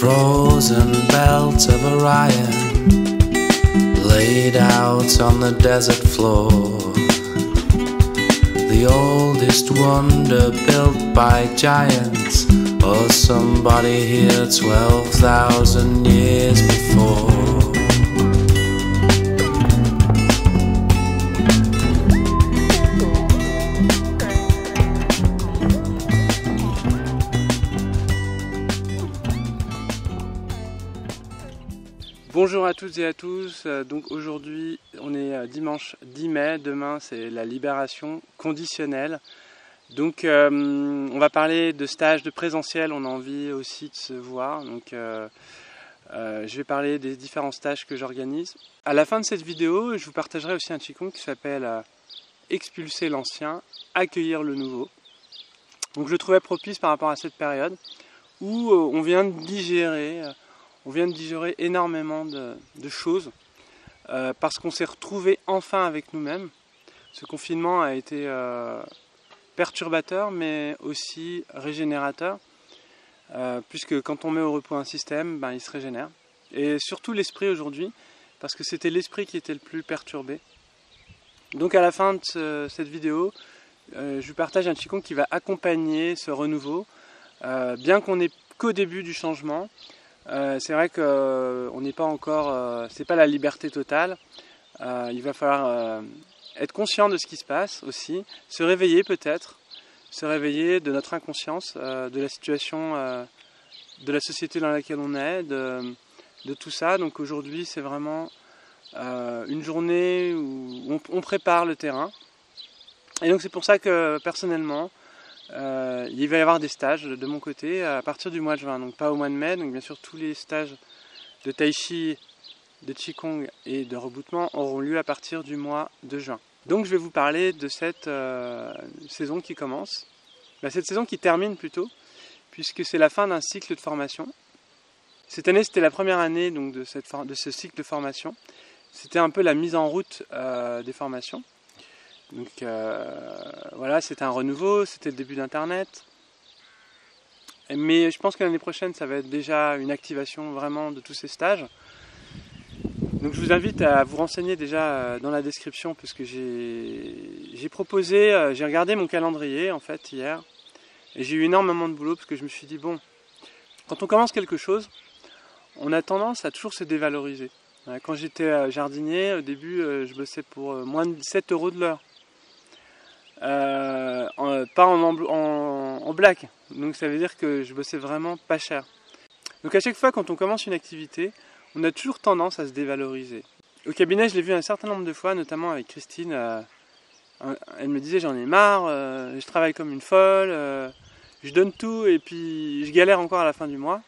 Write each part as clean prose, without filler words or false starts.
frozen belt of Orion laid out on the desert floor. The oldest wonder built by giants, or somebody here 12,000 years before. Bonjour à toutes et à tous, donc aujourd'hui on est dimanche 10 mai, demain c'est la libération conditionnelle. Donc on va parler de stages de présentiel, on a envie aussi de se voir, donc je vais parler des différents stages que j'organise. À la fin de cette vidéo, je vous partagerai aussi un qigong qui s'appelle Expulser l'ancien, accueillir le nouveau. Donc je le trouvais propice par rapport à cette période où on vient de digérer énormément de choses parce qu'on s'est retrouvé enfin avec nous-mêmes. Ce confinement a été perturbateur mais aussi régénérateur puisque quand on met au repos un système, il se régénère. Et surtout l'esprit aujourd'hui, parce que c'était l'esprit qui était le plus perturbé. Donc à la fin de cette vidéo, je vous partage un qigong qui va accompagner ce renouveau, bien qu'on n'est qu'au début du changement. C'est vrai qu'on n'est pas encore, c'est pas la liberté totale. Il va falloir être conscient de ce qui se passe aussi, se réveiller peut-être, se réveiller de notre inconscience, de la situation, de la société dans laquelle on est, de tout ça. Donc aujourd'hui c'est vraiment une journée où on prépare le terrain. Et donc c'est pour ça que personnellement, il va y avoir des stages de mon côté à partir du mois de juin, donc pas au mois de mai. Donc bien sûr tous les stages de tai chi, de qigong et de rebootement auront lieu à partir du mois de juin. Donc je vais vous parler de cette saison qui commence, cette saison qui termine plutôt, puisque c'est la fin d'un cycle de formation. Cette année c'était la première année donc, de ce cycle de formation. C'était un peu la mise en route des formations. Donc voilà, c'était un renouveau, c'était le début d'Internet. Mais je pense que l'année prochaine, ça va être déjà une activation vraiment de tous ces stages. Donc je vous invite à vous renseigner déjà dans la description, parce que j'ai proposé, j'ai regardé mon calendrier en fait hier, et j'ai eu énormément de boulot, parce que je me suis dit, bon, quand on commence quelque chose, on a tendance à toujours se dévaloriser. Quand j'étais jardinier, au début, je bossais pour moins de 7 € de l'heure. Pas en black, donc ça veut dire que je bossais vraiment pas cher. Donc à chaque fois quand on commence une activité, on a toujours tendance à se dévaloriser. Au cabinet je l'ai vu un certain nombre de fois, notamment avec Christine. Elle me disait j'en ai marre, je travaille comme une folle, je donne tout et puis je galère encore à la fin du mois.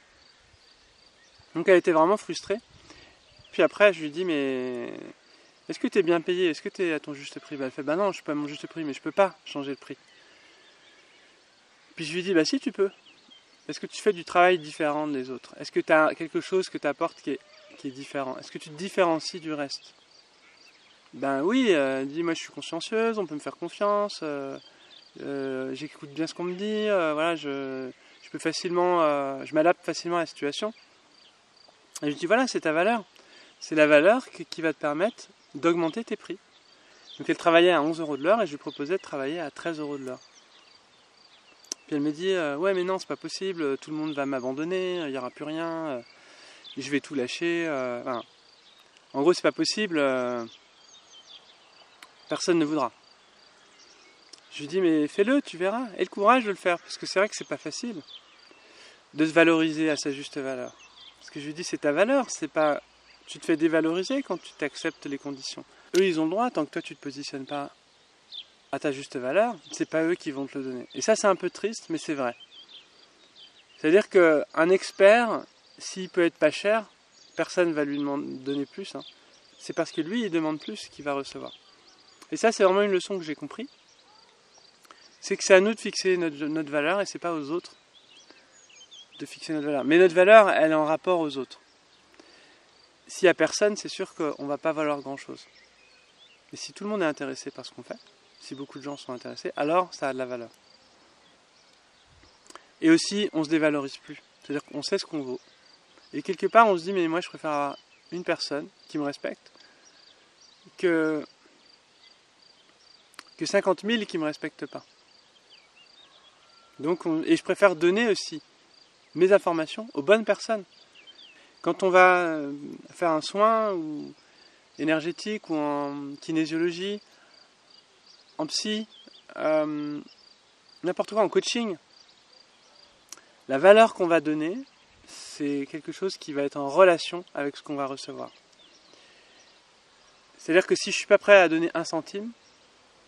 Donc elle était vraiment frustrée. Puis après je lui dis mais est-ce que tu es bien payé? Est-ce que tu es à ton juste prix? Elle fait non, je suis pas à mon juste prix, mais je peux pas changer le prix. Puis je lui dis si tu peux. Est-ce que tu fais du travail différent des autres? Est-ce que tu as quelque chose que tu apportes qui est différent? Est-ce que tu te différencies du reste? Oui, elle dit moi je suis consciencieuse, on peut me faire confiance, j'écoute bien ce qu'on me dit, voilà, je peux facilement, je m'adapte facilement à la situation. Et je lui dis voilà, c'est ta valeur. C'est la valeur qui va te permettre d'augmenter tes prix. Donc elle travaillait à 11 € de l'heure et je lui proposais de travailler à 13 € de l'heure. Puis elle me dit ouais mais non c'est pas possible, tout le monde va m'abandonner, il n'y aura plus rien, je vais tout lâcher. En gros c'est pas possible, personne ne voudra. Je lui dis mais fais-le, tu verras, aie le courage de le faire, parce que c'est vrai que c'est pas facile de se valoriser à sa juste valeur. Parce que je lui dis c'est ta valeur, c'est pas... Tu te fais dévaloriser quand tu t'acceptes les conditions. Eux, ils ont le droit, tant que toi, tu ne te positionnes pas à ta juste valeur, c'est pas eux qui vont te le donner. Et ça, c'est un peu triste, mais c'est vrai. C'est-à-dire qu'un expert, s'il peut être pas cher, personne ne va lui donner plus. C'est parce que lui, il demande plus qu'il va recevoir. Et ça, c'est vraiment une leçon que j'ai compris. C'est que c'est à nous de fixer notre valeur et c'est pas aux autres de fixer notre valeur. Mais notre valeur, elle est en rapport aux autres. S'il n'y a personne, c'est sûr qu'on ne va pas valoir grand-chose. Et si tout le monde est intéressé par ce qu'on fait, si beaucoup de gens sont intéressés, alors ça a de la valeur. Et aussi, on ne se dévalorise plus. C'est-à-dire qu'on sait ce qu'on vaut. Et quelque part, on se dit, mais moi, je préfère avoir une personne qui me respecte que 50 000 qui ne me respectent pas. Donc, et je préfère donner aussi mes informations aux bonnes personnes. Quand on va faire un soin ou énergétique ou en kinésiologie, en psy, n'importe quoi, en coaching, la valeur qu'on va donner, c'est quelque chose qui va être en relation avec ce qu'on va recevoir. C'est-à-dire que si je ne suis pas prêt à donner 1 centime,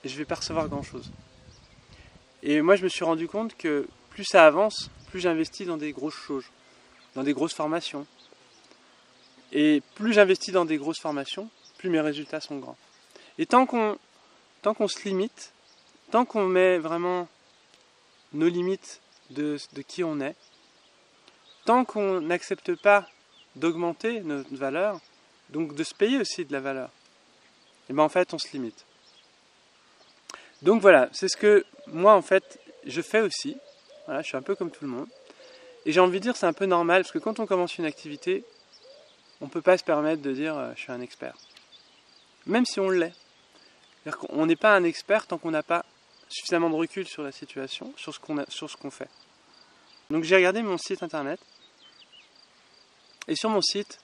je ne vais pas recevoir grand-chose. Et moi, je me suis rendu compte que plus ça avance, plus j'investis dans des grosses choses, dans des grosses formations. Et plus j'investis dans des grosses formations, plus mes résultats sont grands. Et tant qu'on se limite, tant qu'on met vraiment nos limites de qui on est, tant qu'on n'accepte pas d'augmenter notre valeur, donc de se payer aussi de la valeur, et ben en fait on se limite. Donc voilà, c'est ce que moi en fait je fais aussi. Voilà, je suis un peu comme tout le monde. Et j'ai envie de dire c'est un peu normal, parce que quand on commence une activité, on ne peut pas se permettre de dire je suis un expert. Même si on l'est. C'est-à-dire qu'on n'est pas un expert tant qu'on n'a pas suffisamment de recul sur la situation, sur ce qu'on fait. Donc j'ai regardé mon site internet. Et sur mon site,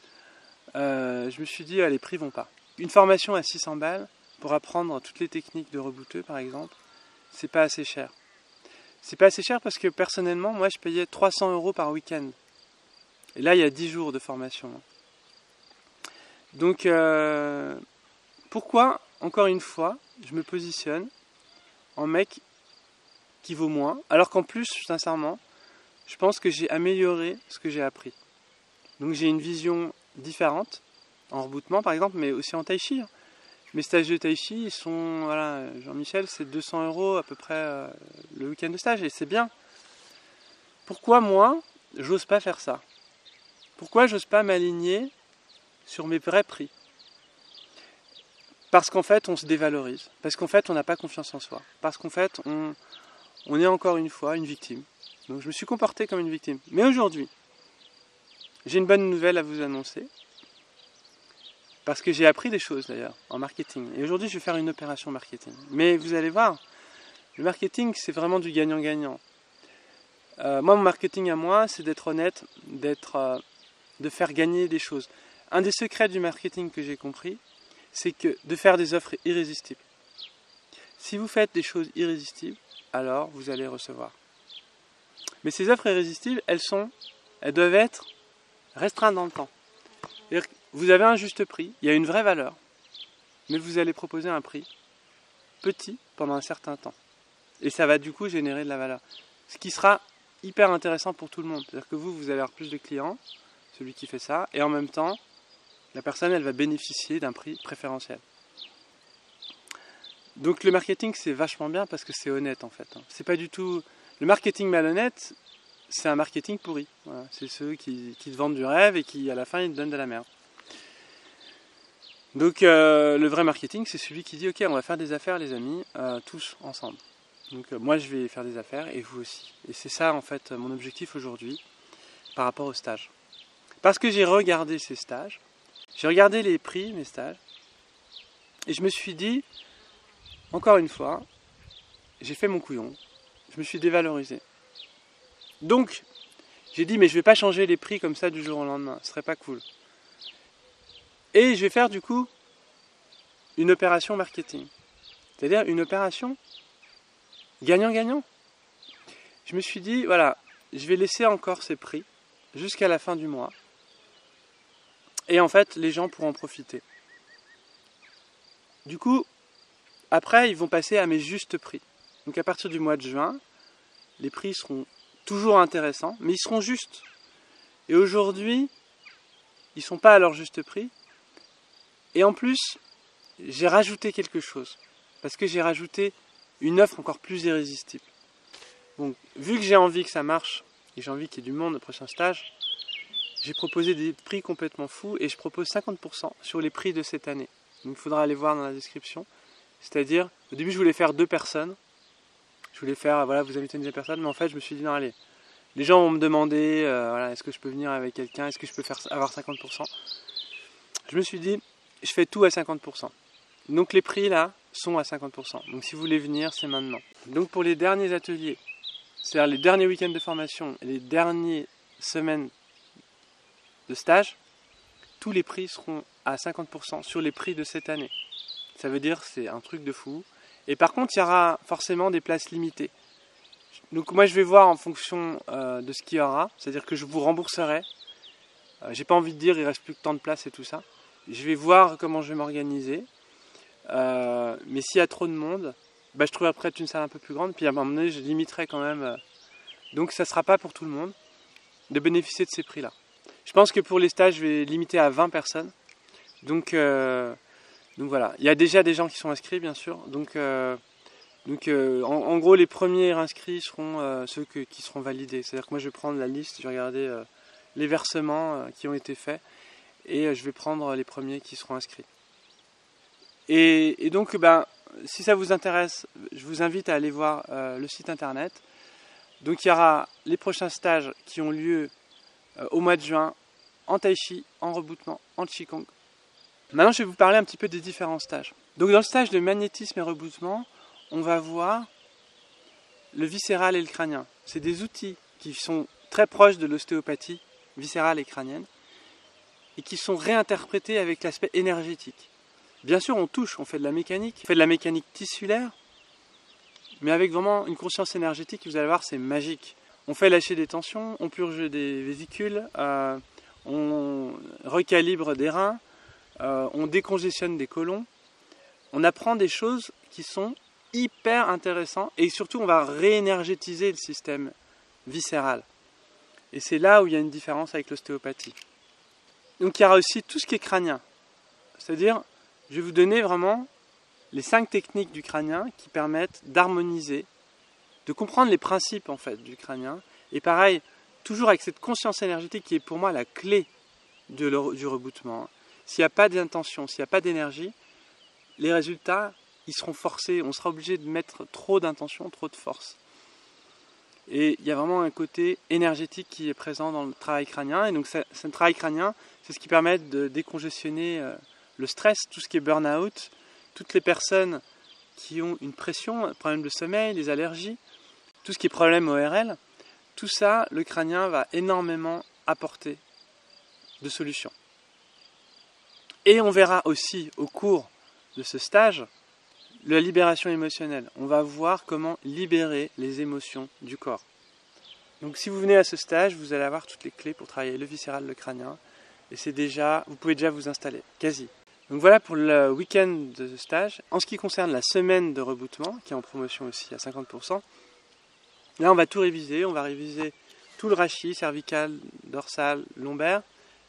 je me suis dit les prix vont pas. Une formation à 600 balles pour apprendre toutes les techniques de rebooteux par exemple, c'est pas assez cher. C'est pas assez cher parce que personnellement, moi je payais 300 € par week-end. Et là il y a 10 jours de formation. Donc pourquoi, encore une fois, je me positionne en mec qui vaut moins, alors qu'en plus, sincèrement, je pense que j'ai amélioré ce que j'ai appris. Donc j'ai une vision différente, en rebootement par exemple, mais aussi en tai chi. Mes stages de tai chi, ils sont, voilà, Jean-Michel, c'est 200 € à peu près le week-end de stage, et c'est bien. Pourquoi moi, j'ose pas faire ça? Pourquoi j'ose pas m'aligner sur mes vrais prix? Parce qu'en fait, on se dévalorise. Parce qu'en fait, on n'a pas confiance en soi. Parce qu'en fait, on est encore une fois une victime. Donc je me suis comporté comme une victime. Mais aujourd'hui, j'ai une bonne nouvelle à vous annoncer. Parce que j'ai appris des choses d'ailleurs en marketing. Et aujourd'hui, je vais faire une opération marketing. Mais vous allez voir, le marketing, c'est vraiment du gagnant-gagnant. Moi, mon marketing à moi, c'est d'être honnête, de faire gagner des choses. Un des secrets du marketing que j'ai compris, c'est que de faire des offres irrésistibles. Si vous faites des choses irrésistibles, alors vous allez recevoir. Mais ces offres irrésistibles, elles doivent être restreintes dans le temps. C'est-à-dire que vous avez un juste prix, il y a une vraie valeur, mais vous allez proposer un prix petit pendant un certain temps. Et ça va du coup générer de la valeur. Ce qui sera hyper intéressant pour tout le monde. C'est-à-dire que vous allez avoir plus de clients, celui qui fait ça, et en même temps, la personne, elle va bénéficier d'un prix préférentiel. Donc le marketing, c'est vachement bien parce que c'est honnête en fait. C'est pas du tout... Le marketing malhonnête, c'est un marketing pourri. Voilà. C'est ceux qui te vendent du rêve et qui, à la fin, ils te donnent de la merde. Donc le vrai marketing, c'est celui qui dit « Ok, on va faire des affaires les amis, tous ensemble. » Donc moi, je vais faire des affaires et vous aussi. Et c'est ça en fait mon objectif aujourd'hui par rapport au stage. Parce que j'ai regardé ces stages, j'ai regardé les prix, mes stages, et je me suis dit, encore une fois, j'ai fait mon couillon, je me suis dévalorisé. Donc, j'ai dit, mais je ne vais pas changer les prix comme ça du jour au lendemain, ce serait pas cool. Et je vais faire du coup une opération marketing, c'est-à-dire une opération gagnant-gagnant. Je me suis dit, voilà, je vais laisser encore ces prix jusqu'à la fin du mois. Et en fait, les gens pourront en profiter. Du coup, après, ils vont passer à mes justes prix. Donc à partir du mois de juin, les prix seront toujours intéressants, mais ils seront justes. Et aujourd'hui, ils ne sont pas à leur juste prix. Et en plus, j'ai rajouté quelque chose. Parce que j'ai rajouté une offre encore plus irrésistible. Donc, vu que j'ai envie que ça marche, et j'ai envie qu'il y ait du monde au prochain stage, j'ai proposé des prix complètement fous et je propose 50% sur les prix de cette année. Donc il faudra aller voir dans la description. C'est-à-dire, au début je voulais faire 2 personnes. Je voulais faire, voilà, vous invitez une deuxième personne, mais en fait je me suis dit non allez, Les gens vont me demander, voilà, est-ce que je peux venir avec quelqu'un, est-ce que je peux avoir 50%. Je me suis dit, je fais tout à 50%. Donc les prix là sont à 50%. Donc si vous voulez venir, c'est maintenant. Donc pour les derniers ateliers, c'est-à-dire les derniers week-ends de formation et les dernières semaines de stage, tous les prix seront à 50% sur les prix de cette année. Ça veut dire que c'est un truc de fou. Et par contre, il y aura forcément des places limitées. Donc moi je vais voir en fonction de ce qu'il y aura, c'est-à-dire que je vous rembourserai. J'ai pas envie de dire il reste plus que tant de places et tout ça. Je vais voir comment je vais m'organiser. Mais s'il y a trop de monde, je trouverai peut-être une salle un peu plus grande, puis à un moment donné je limiterai quand même. Donc ça ne sera pas pour tout le monde de bénéficier de ces prix-là. Je pense que pour les stages, je vais limiter à 20 personnes. Donc voilà, il y a déjà des gens qui sont inscrits bien sûr. Donc en gros, les premiers inscrits seront ceux qui seront validés. C'est-à-dire que moi, je vais prendre la liste, je vais regarder les versements qui ont été faits et je vais prendre les premiers qui seront inscrits. Et donc, si ça vous intéresse, je vous invite à aller voir le site internet. Donc, il y aura les prochains stages qui ont lieu au mois de juin en Tai Chi, en rebootement, en Qigong. Maintenant, je vais vous parler un petit peu des différents stages. Donc, dans le stage de magnétisme et rebootement, on va voir le viscéral et le crânien. C'est des outils qui sont très proches de l'ostéopathie viscérale et crânienne et qui sont réinterprétés avec l'aspect énergétique. Bien sûr, on touche, on fait de la mécanique, on fait de la mécanique tissulaire, mais avec vraiment une conscience énergétique, vous allez voir, c'est magique. On fait lâcher des tensions, on purge des vésicules, on recalibre des reins, on décongestionne des côlons. On apprend des choses qui sont hyper intéressant et surtout on va réénergétiser le système viscéral et c'est là où il y a une différence avec l'ostéopathie. Donc il y aura aussi tout ce qui est crânien, c'est-à-dire je vais vous donner vraiment les 5 techniques du crânien qui permettent d'harmoniser, de comprendre les principes en fait du crânien et pareil toujours avec cette conscience énergétique qui est pour moi la clé du rebootement. S'il n'y a pas d'intention, s'il n'y a pas d'énergie, les résultats ils seront forcés, on sera obligé de mettre trop d'intention, trop de force. Et il y a vraiment un côté énergétique qui est présent dans le travail crânien. Et donc ce travail crânien, c'est ce qui permet de décongestionner le stress, tout ce qui est burn-out, toutes les personnes qui ont une pression, un problème de sommeil, les allergies, tout ce qui est problème ORL, tout ça, le crânien va énormément apporter de solutions. Et on verra aussi au cours de ce stage la libération émotionnelle. On va voir comment libérer les émotions du corps. Donc si vous venez à ce stage, vous allez avoir toutes les clés pour travailler le viscéral, le crânien. Et c'est déjà, vous pouvez déjà vous installer, quasi. Donc voilà pour le week-end de stage. En ce qui concerne la semaine de rebootement, qui est en promotion aussi à 50%, là on va tout réviser. On va réviser tout le rachis, cervical, dorsal, lombaire,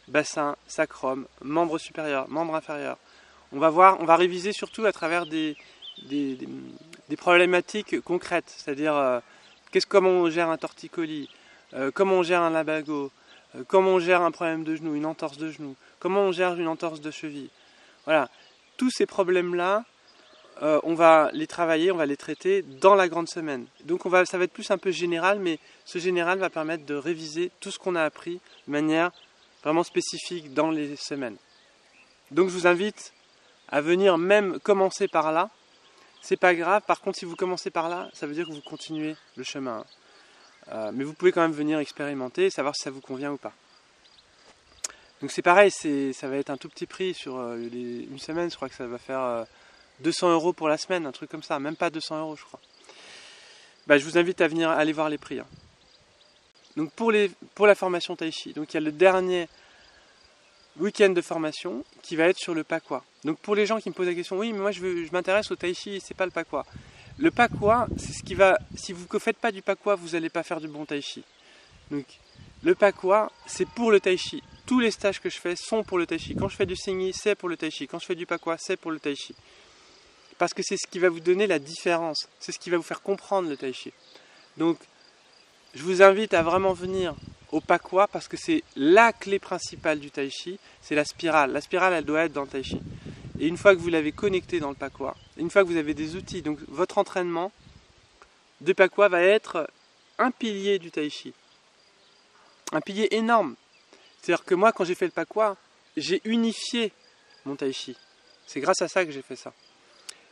bassin, sacrum, membre supérieur, membre inférieur. On va réviser surtout à travers des problématiques concrètes, c'est-à-dire comment on gère un torticolis, comment on gère un lumbago, comment on gère un problème de genou, une entorse de genou, comment on gère une entorse de cheville. Voilà, tous ces problèmes-là, on va les travailler, on va les traiter dans la grande semaine. Donc ça va être plus un peu général, mais ce général va permettre de réviser tout ce qu'on a appris de manière vraiment spécifique dans les semaines. Donc je vous invite à venir même commencer par là. C'est pas grave, par contre si vous commencez par là, ça veut dire que vous continuez le chemin. Mais vous pouvez quand même venir expérimenter et savoir si ça vous convient ou pas. Donc c'est pareil, ça va être un tout petit prix sur une semaine, je crois que ça va faire 200 € pour la semaine, un truc comme ça, même pas 200 € je crois. Je vous invite à venir aller voir les prix. Donc pour la formation Tai Chi, donc il y a le dernier week-end de formation qui va être sur le Pakwa. Donc pour les gens qui me posent la question, oui mais moi je m'intéresse au Tai Chi, c'est pas le Pakwa. Le Pakwa, c'est ce qui va, si vous ne faites pas du Pakwa, vous n'allez pas faire du bon Tai Chi. Donc le Pakwa, c'est pour le Tai Chi. Tous les stages que je fais sont pour le Tai Chi. Quand je fais du Singyi, c'est pour le Tai Chi. Quand je fais du Pakwa, c'est pour le Tai Chi. Parce que c'est ce qui va vous donner la différence. C'est ce qui va vous faire comprendre le Tai Chi. Donc je vous invite à vraiment venir au Pakwa parce que c'est la clé principale du Tai Chi, c'est la spirale. La spirale, elle doit être dans le Tai Chi. Et une fois que vous l'avez connectée dans le Pakwa, une fois que vous avez des outils, donc votre entraînement de Pakwa va être un pilier du Tai Chi. un pilier énorme. C'est-à-dire que moi, quand j'ai fait le Pakwa, j'ai unifié mon Tai Chi. C'est grâce à ça que j'ai fait ça.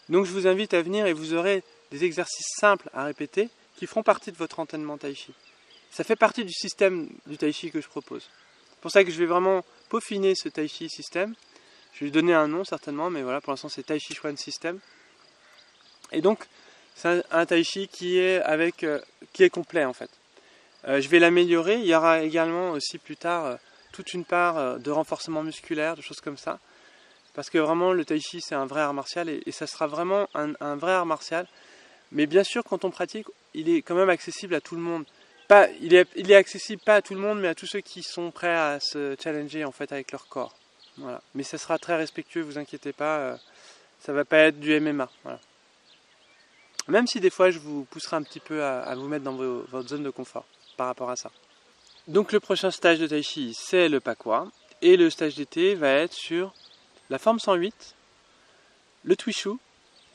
Donc je vous invite à venir et vous aurez des exercices simples à répéter qui feront partie de votre entraînement Tai Chi. Ça fait partie du système du Tai Chi que je propose. C'est pour ça que je vais vraiment peaufiner ce Tai Chi système. Je vais lui donner un nom certainement, mais voilà, pour l'instant c'est Tai Chi Chuan System. Et donc, c'est un Tai Chi qui est complet en fait. Je vais l'améliorer. Il y aura également aussi plus tard toute une part de renforcement musculaire, de choses comme ça. Parce que vraiment le Tai Chi c'est un vrai art martial et ça sera vraiment un vrai art martial. Mais bien sûr quand on pratique, il est quand même accessible à tout le monde. Il est accessible pas à tout le monde, mais à tous ceux qui sont prêts à se challenger en fait avec leur corps. Voilà. Mais ça sera très respectueux, vous inquiétez pas, ça va pas être du MMA. Voilà. Même si des fois je vous pousserai un petit peu à vous mettre dans votre zone de confort par rapport à ça. Donc le prochain stage de Tai Chi c'est le Pakwa et le stage d'été va être sur la forme 108, le Twishu.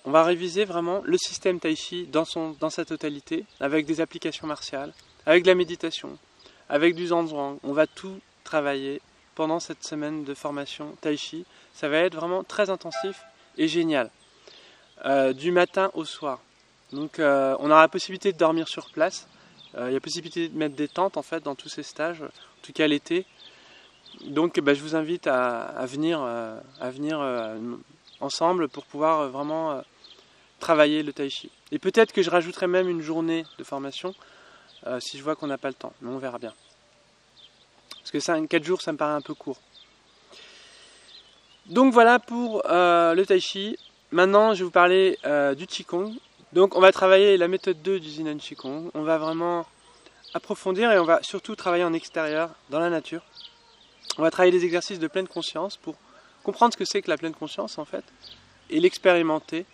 On va réviser vraiment le système Tai Chi dans sa totalité, avec des applications martiales, avec de la méditation, avec du Zhuangzhuang. On va tout travailler pendant cette semaine de formation Tai Chi. Ça va être vraiment très intensif et génial. Du matin au soir. Donc on aura la possibilité de dormir sur place. Il y a possibilité de mettre des tentes en fait dans tous ces stages, en tout cas l'été. Donc je vous invite à venir ensemble pour pouvoir vraiment travailler le Tai Chi. Et peut-être que je rajouterai même une journée de formation si je vois qu'on n'a pas le temps, mais on verra bien. Parce que 4 jours ça me paraît un peu court. Donc voilà pour le Tai Chi. Maintenant je vais vous parler du Qigong. Donc on va travailler la méthode 2 du Zinan Qigong. On va vraiment approfondir et on va surtout travailler en extérieur, dans la nature. On va travailler des exercices de pleine conscience pour comprendre ce que c'est que la pleine conscience en fait et l'expérimenter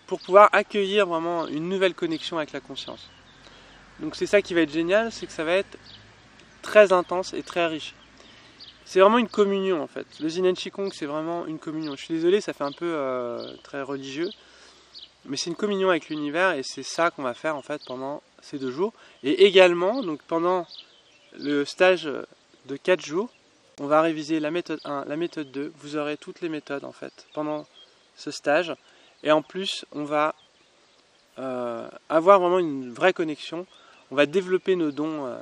pour pouvoir accueillir vraiment une nouvelle connexion avec la conscience. Donc c'est ça qui va être génial, c'est que ça va être très intense et très riche. C'est vraiment une communion en fait. Le Zinan Qigong c'est vraiment une communion. Je suis désolé, ça fait un peu très religieux, mais c'est une communion avec l'univers et c'est ça qu'on va faire en fait pendant ces 2 jours. Et également, donc pendant le stage de 4 jours, on va réviser la méthode 1, la méthode 2. Vous aurez toutes les méthodes en fait pendant ce stage. Et en plus, on va avoir vraiment une vraie connexion. On va développer nos dons,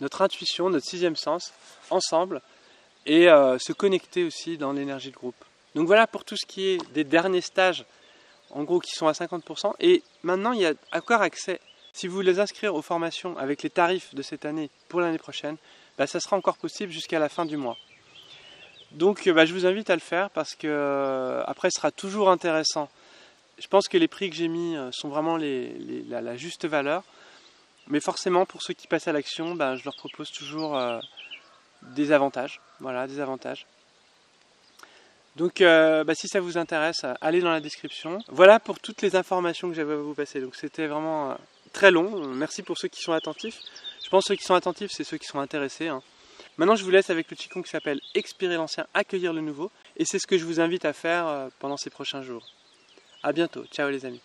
notre intuition, notre 6e sens ensemble et se connecter aussi dans l'énergie de groupe. Donc voilà pour tout ce qui est des derniers stages, en gros qui sont à 50%. Et maintenant, il y a encore accès. Si vous voulez inscrire aux formations avec les tarifs de cette année pour l'année prochaine, ça sera encore possible jusqu'à la fin du mois. Donc je vous invite à le faire parce que après ce sera toujours intéressant. Je pense que les prix que j'ai mis sont vraiment la juste valeur. Mais forcément pour ceux qui passent à l'action, je leur propose toujours des avantages. Voilà, des avantages. Donc si ça vous intéresse, allez dans la description. Voilà pour toutes les informations que j'avais à vous passer. Donc c'était vraiment très long. Merci pour ceux qui sont attentifs. Je pense que ceux qui sont attentifs, c'est ceux qui sont intéressés. Maintenant, je vous laisse avec le Qigong qui s'appelle Expirer l'ancien, accueillir le nouveau. Et c'est ce que je vous invite à faire pendant ces prochains jours. A bientôt. Ciao les amis.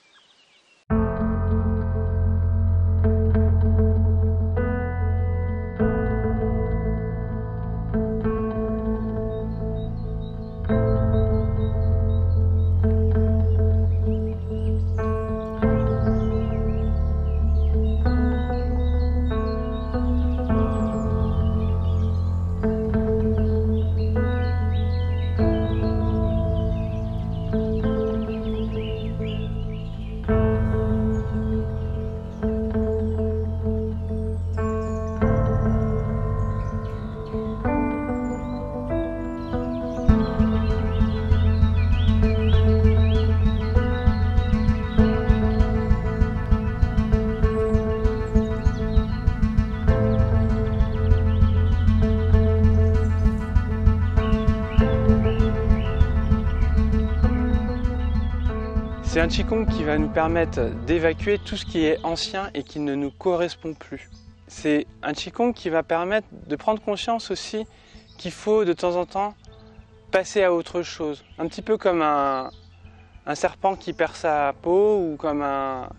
C'est un Qigong qui va nous permettre d'évacuer tout ce qui est ancien et qui ne nous correspond plus. C'est un Qigong qui va permettre de prendre conscience aussi qu'il faut de temps en temps passer à autre chose. Un petit peu comme un serpent qui perd sa peau ou comme un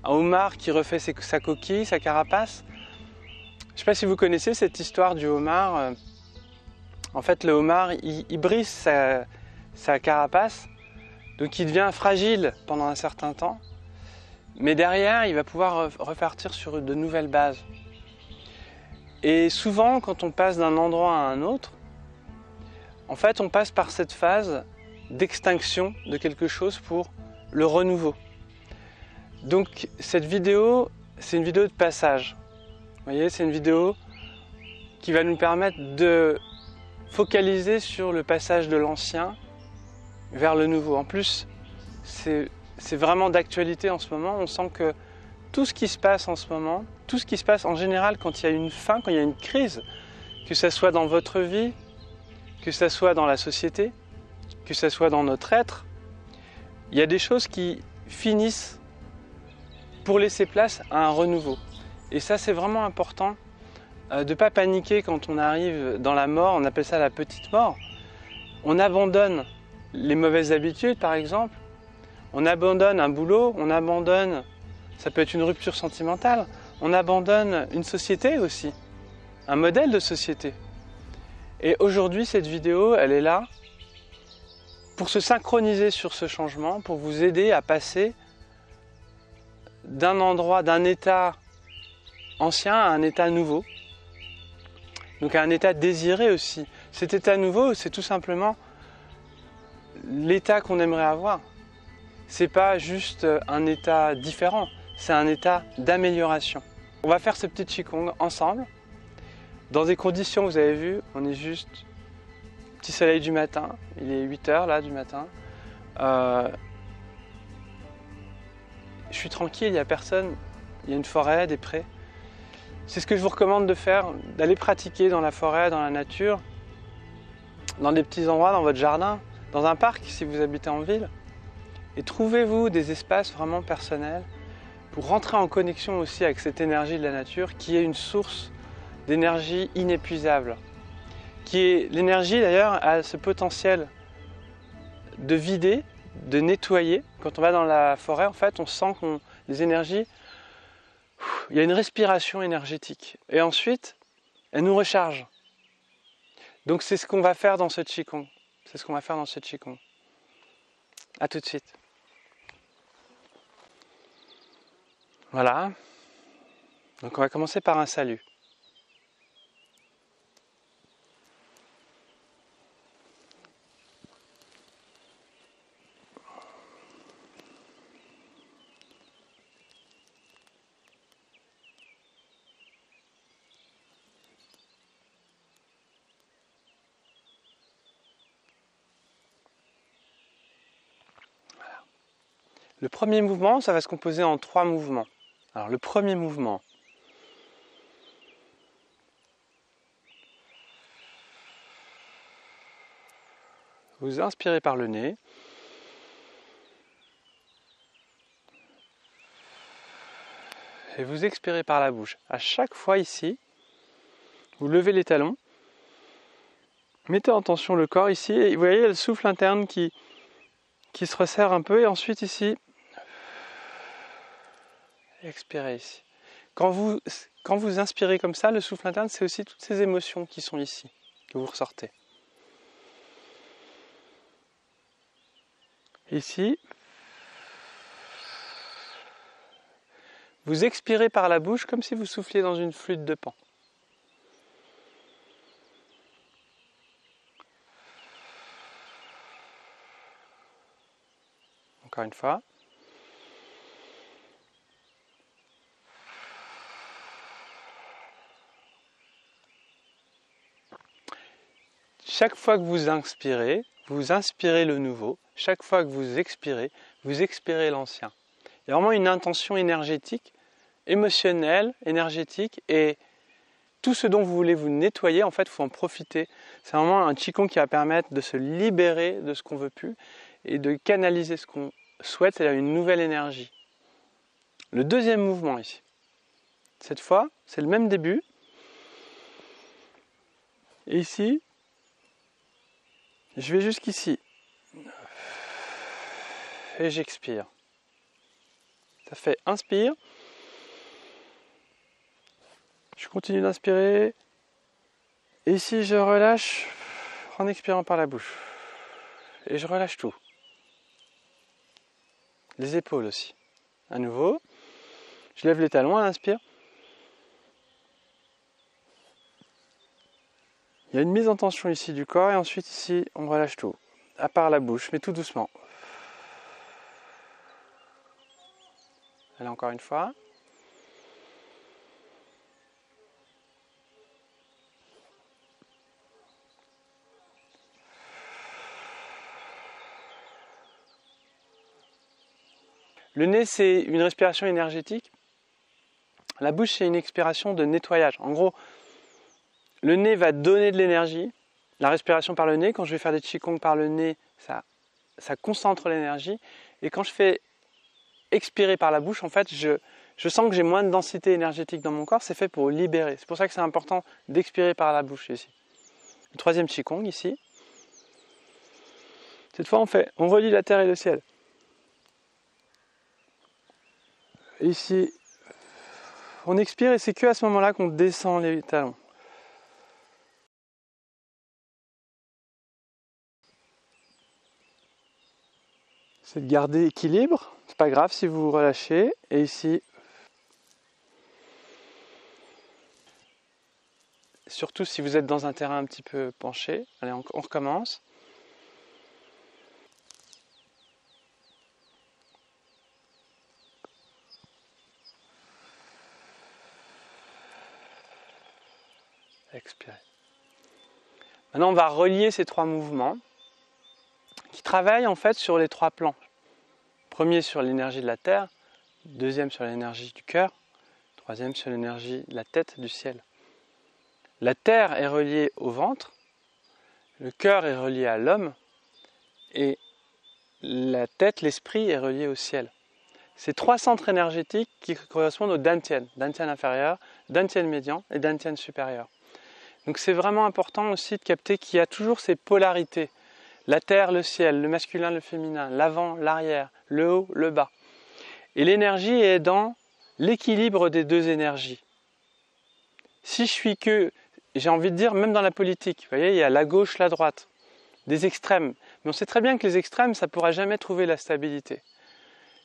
homard qui refait sa coquille, sa carapace. sais pas si vous connaissez cette histoire du homard. En fait, le homard, il brise sa carapace, donc il devient fragile pendant un certain temps. Mais derrière, il va pouvoir repartir sur de nouvelles bases. Et souvent, quand on passe d'un endroit à un autre, en fait, on passe par cette phase d'extinction de quelque chose pour le renouveau. Donc, cette vidéo, c'est une vidéo de passage. Vous voyez, c'est une vidéo qui va nous permettre de focaliser sur le passage de l'ancien vers le nouveau. En plus, c'est vraiment d'actualité en ce moment. On sent que tout ce qui se passe en ce moment, tout ce qui se passe en général quand il y a une fin, quand il y a une crise, que ce soit dans votre vie, que ce soit dans la société, que ce soit dans notre être, il y a des choses qui finissent pour laisser place à un renouveau. Et ça, c'est vraiment important de ne pas paniquer quand on arrive dans la mort, on appelle ça la petite mort. On abandonne les mauvaises habitudes, par exemple, on abandonne un boulot, on abandonne, ça peut être une rupture sentimentale, on abandonne une société aussi, un modèle de société. Et aujourd'hui, cette vidéo, elle est là pour se synchroniser sur ce changement, pour vous aider à passer d'un endroit, d'un état ancien à un état nouveau. Donc à un état désiré aussi. Cet état nouveau, c'est tout simplement l'état qu'on aimerait avoir. C'est pas juste un état différent, c'est un état d'amélioration. On va faire ce petit Qigong ensemble. Dans des conditions, vous avez vu, on est juste petit soleil du matin, il est 8h là du matin. Je suis tranquille, il n'y a personne, il y a une forêt, des prés. C'est ce que je vous recommande de faire, d'aller pratiquer dans la forêt, dans la nature, dans des petits endroits, dans votre jardin, dans un parc si vous habitez en ville. Et trouvez-vous des espaces vraiment personnels pour rentrer en connexion aussi avec cette énergie de la nature qui est une source d'énergie inépuisable. Qui est l'énergie d'ailleurs a ce potentiel de vider, de nettoyer. Quand on va dans la forêt, en fait, on sent que les énergies, il y a une respiration énergétique. Et ensuite, elle nous recharge. Donc c'est ce qu'on va faire dans ce Qigong. C'est ce qu'on va faire dans ce Qigong. À tout de suite. Voilà. Donc on va commencer par un salut. Le premier mouvement, ça va se composer en 3 mouvements. Alors le premier mouvement, vous inspirez par le nez. Et vous expirez par la bouche. À chaque fois ici, vous levez les talons, mettez en tension le corps ici, et vous voyez le souffle interne qui se resserre un peu, et ensuite ici, expirez ici. Quand vous inspirez comme ça, le souffle interne, c'est aussi toutes ces émotions qui sont ici, que vous ressortez. Ici, vous expirez par la bouche comme si vous souffliez dans une flûte de Pan. Encore une fois. Chaque fois que vous inspirez le nouveau. Chaque fois que vous expirez l'ancien. Il y a vraiment une intention énergétique, émotionnelle, énergétique, et tout ce dont vous voulez vous nettoyer, en fait, il faut en profiter. C'est vraiment un Qigong qui va permettre de se libérer de ce qu'on ne veut plus et de canaliser ce qu'on souhaite, c'est-à-dire une nouvelle énergie. Le deuxième mouvement ici. Cette fois, c'est le même début. Et ici, je vais jusqu'ici. Et j'expire. Ça fait inspire. Je continue d'inspirer. Et ici, je relâche en expirant par la bouche. Et je relâche tout. Les épaules aussi. À nouveau, je lève les talons à l'inspire. Il y a une mise en tension ici du corps et ensuite ici, on relâche tout. À part la bouche, mais tout doucement. Allez, encore une fois. Le nez, c'est une respiration énergétique. La bouche, c'est une expiration de nettoyage. En gros, le nez va donner de l'énergie. La respiration par le nez, quand je vais faire des qigong par le nez, ça concentre l'énergie. Et quand je fais expirer par la bouche, en fait, je sens que j'ai moins de densité énergétique dans mon corps. C'est fait pour libérer. C'est pour ça que c'est important d'expirer par la bouche ici. Le troisième qigong ici. Cette fois, on relie la terre et le ciel. Ici, on expire et c'est que à ce moment-là qu'on descend les talons. C'est de garder équilibre, c'est pas grave si vous vous relâchez. Et ici, surtout si vous êtes dans un terrain un petit peu penché. Allez, on recommence. Expirez. Maintenant, on va relier ces trois mouvements qui travaillent en fait sur les trois plans. Premier sur l'énergie de la terre, deuxième sur l'énergie du cœur, troisième sur l'énergie de la tête, du ciel. La terre est reliée au ventre, le cœur est relié à l'homme et la tête, l'esprit est relié au ciel. Ces trois centres énergétiques qui correspondent au dantian, dantian inférieur, dantian médian et dantian supérieur. Donc c'est vraiment important aussi de capter qu'il y a toujours ces polarités. La terre, le ciel, le masculin, le féminin, l'avant, l'arrière, le haut, le bas. Et l'énergie est dans l'équilibre des deux énergies. Si je suis que, j'ai envie de dire, même dans la politique, vous voyez, il y a la gauche, la droite, des extrêmes. Mais on sait très bien que les extrêmes, ça ne pourra jamais trouver la stabilité.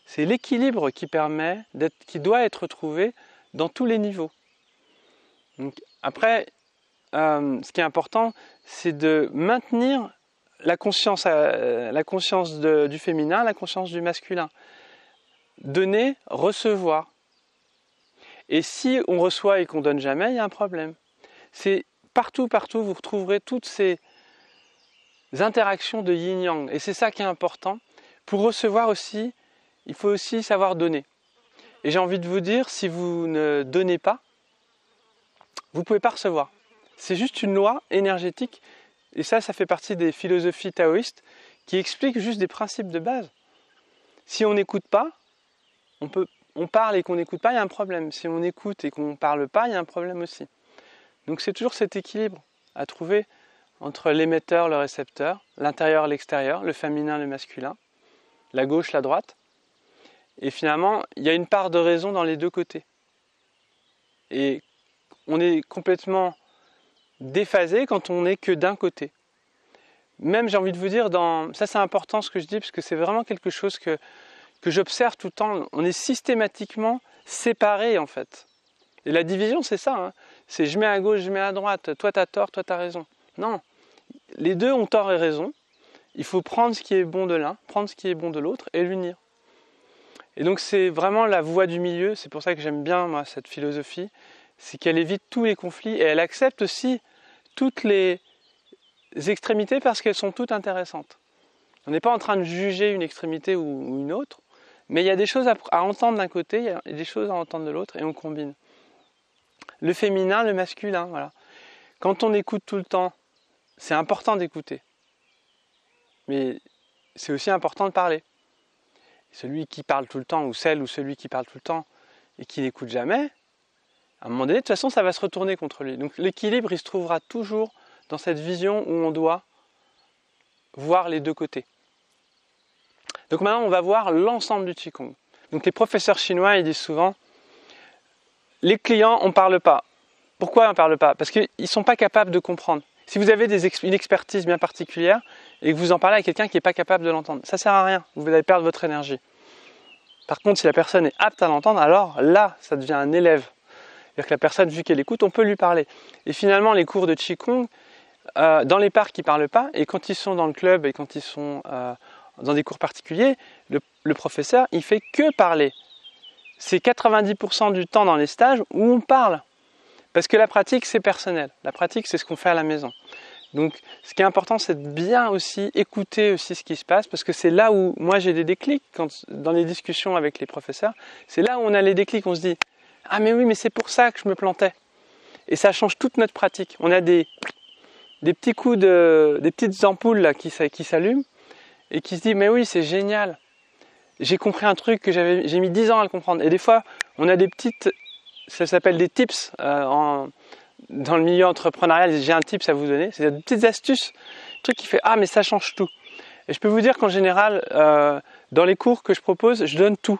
C'est l'équilibre qui doit être trouvé dans tous les niveaux. Donc, après, ce qui est important, c'est de maintenir la conscience du féminin, la conscience du masculin. Donner, recevoir. Et si on reçoit et qu'on donne jamais, il y a un problème. C'est partout, vous retrouverez toutes ces interactions de yin-yang. Et c'est ça qui est important. Pour recevoir aussi, il faut aussi savoir donner. Et j'ai envie de vous dire, si vous ne donnez pas, vous ne pouvez pas recevoir. C'est juste une loi énergétique. Et ça fait partie des philosophies taoïstes qui expliquent juste des principes de base. Si on n'écoute pas, on parle et qu'on n'écoute pas, il y a un problème. Si on écoute et qu'on ne parle pas, il y a un problème aussi. Donc c'est toujours cet équilibre à trouver entre l'émetteur, le récepteur, l'intérieur, l'extérieur, le féminin, le masculin, la gauche, la droite. Et finalement, il y a une part de raison dans les deux côtés. Et on est complètement déphasé quand on n'est que d'un côté. Même, j'ai envie de vous dire, ça c'est important ce que je dis, parce que c'est vraiment quelque chose que j'observe tout le temps. On est systématiquement séparés en fait. Et la division, c'est ça. Hein. C'est je mets à gauche, je mets à droite. Toi, tu as tort, toi, tu as raison. Non. Les deux ont tort et raison. Il faut prendre ce qui est bon de l'un, prendre ce qui est bon de l'autre et l'unir. Et donc, c'est vraiment la voie du milieu. C'est pour ça que j'aime bien, moi, cette philosophie. C'est qu'elle évite tous les conflits et elle accepte aussi toutes les extrémités parce qu'elles sont toutes intéressantes. On n'est pas en train de juger une extrémité ou une autre, mais il y a des choses à entendre d'un côté, il y a des choses à entendre de l'autre et on combine. Le féminin, le masculin, voilà. Quand on écoute tout le temps, c'est important d'écouter. Mais c'est aussi important de parler. Celui qui parle tout le temps, ou celle ou celui qui parle tout le temps et qui n'écoute jamais, à un moment donné, de toute façon, ça va se retourner contre lui. Donc l'équilibre, il se trouvera toujours dans cette vision où on doit voir les deux côtés. Donc maintenant, on va voir l'ensemble du Qigong. Donc les professeurs chinois, ils disent souvent, les clients, on ne parle pas. Pourquoi on ne parle pas? Parce qu'ils ne sont pas capables de comprendre. Si vous avez une expertise bien particulière et que vous en parlez à quelqu'un qui n'est pas capable de l'entendre, ça ne sert à rien, vous allez perdre votre énergie. Par contre, si la personne est apte à l'entendre, alors là, ça devient un élève. C'est-à-dire que la personne, vu qu'elle écoute, on peut lui parler. Et finalement, les cours de Qigong, dans les parcs, ils ne parlent pas, et quand ils sont dans le club et quand ils sont dans des cours particuliers, le professeur, il fait que parler. C'est 90% du temps dans les stages où on parle. Parce que la pratique, c'est personnel. La pratique, c'est ce qu'on fait à la maison. Donc, ce qui est important, c'est de bien aussi écouter aussi ce qui se passe, parce que c'est là où moi j'ai des déclics, dans les discussions avec les professeurs, c'est là où on a les déclics, on se dit « Ah mais oui, mais c'est pour ça que je me plantais ». Et ça change toute notre pratique. On a des petits coups des petites ampoules là, qui s'allument, et qui se disent « Mais oui, c'est génial, j'ai compris un truc que j'ai mis 10 ans à le comprendre ». Et des fois, on a des petites... Ça s'appelle des tips dans le milieu entrepreneurial. J'ai un tips à vous donner. C'est des petites astuces, un truc qui fait ah mais ça change tout. Et je peux vous dire qu'en général, dans les cours que je propose, je donne tout.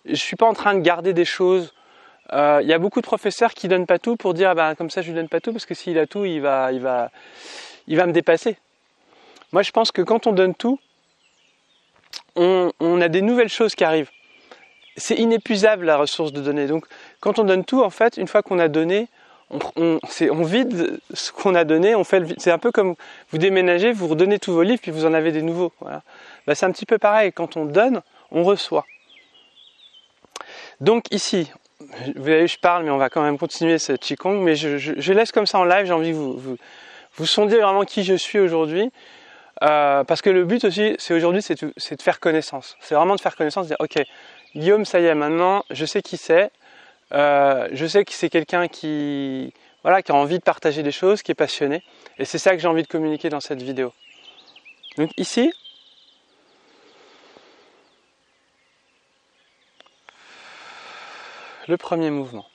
Je suis pas en train de garder des choses. Il y a beaucoup de professeurs qui donnent pas tout pour dire ah ben comme ça je lui donne pas tout parce que s'il a tout il va me dépasser. Moi je pense que quand on donne tout, on a des nouvelles choses qui arrivent. C'est inépuisable la ressource de données. Donc quand on donne tout, en fait, une fois qu'on a donné, on vide ce qu'on a donné, on fait le vide. C'est un peu comme vous déménagez, vous redonnez tous vos livres, puis vous en avez des nouveaux. Voilà. Ben, c'est un petit peu pareil, quand on donne, on reçoit. Donc ici, vous voyez, je parle, mais on va quand même continuer ce Qigong, mais je laisse comme ça en live, j'ai envie que vous sondiez vraiment qui je suis aujourd'hui. Parce que le but aussi, c'est de faire connaissance. C'est vraiment de faire connaissance, de dire ok, Guillaume, ça y est, maintenant, je sais qui c'est. Je sais que c'est quelqu'un qui a envie de partager des choses, qui est passionné. Et c'est ça que j'ai envie de communiquer dans cette vidéo. Donc ici, le premier mouvement.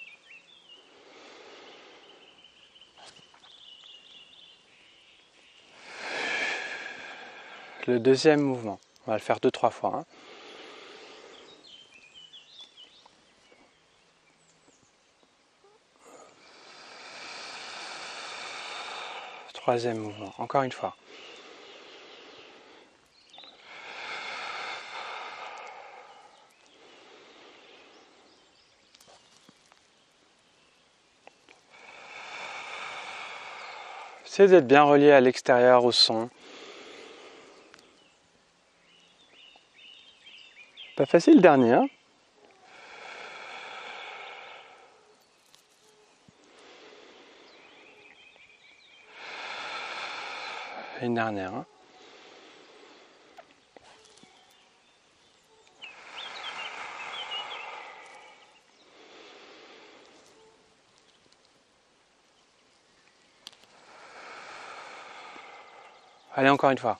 Le deuxième mouvement. On va le faire 2-3 fois. Hein. Troisième mouvement, encore une fois. Essayez d'être bien relié à l'extérieur, au son. Pas facile le dernier, hein? Une dernière, hein? Allez, encore une fois.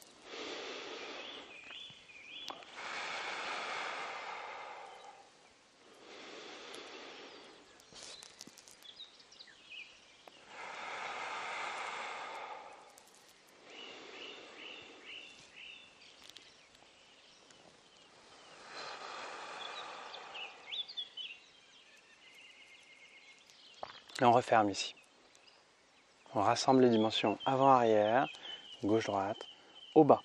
Et on referme ici. On rassemble les dimensions avant-arrière, gauche-droite, au bas.